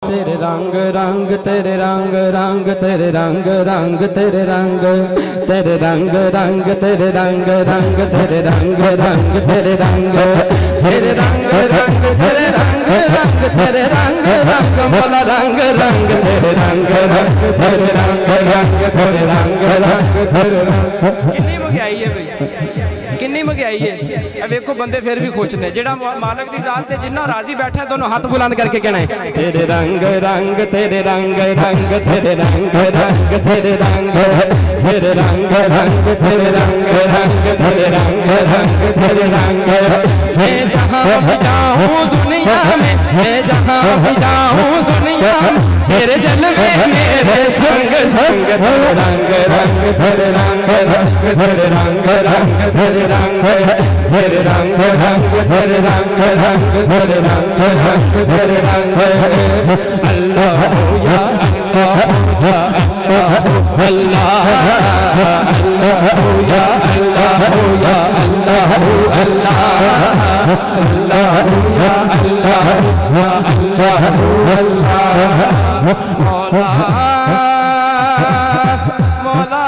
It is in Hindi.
तेरे रंग रंग तेरे रंग रंग तेरे रंग रंग तेरे रंग तेरे रंग रंग तेरे रंग रंग तेरे रंग रंग तेरे रंग तेरे रंग रंग तेरे रंग रंग तेरे रंग रंग मोला रंग रंग तेरे रंग रंग तेरे रंग रंग तेरे रंग रंग तेरे रंग। कितनी महंगाई है भैया, कितनी महंगाई है। देखो बंदे फिर भी खुश ने, जेड़ा मालिक दी जात ते जिन्ना राजी बैठा है दोनों हाथ बुलंद करके कहना है तेरे रंग रंग तेरे रंग रंग तेरे रंग रंग तेरे रंग तेरे रंग रंग तेरे रंग रंग तेरे रंग रंग तेरे रंग। मैं जहाँ भी जाऊँ दुनिया में, मैं जहाँ भी जाऊँ दुनिया में तेरे जलवे मेरे संग संग तेरे रंग रंग तेरे रंग रंग तेरे रंग रंग तेरे रंग तेरे रंग रंग तेरे रंग रंग तेरे रंग रंग तेरे रंग। अल्लाह या अल्लाह अल्लाह अल्लाह या अल्लाह या अल्लाह अल्लाह अल्लाह या अल्लाह या अल्लाह अल्लाह मौला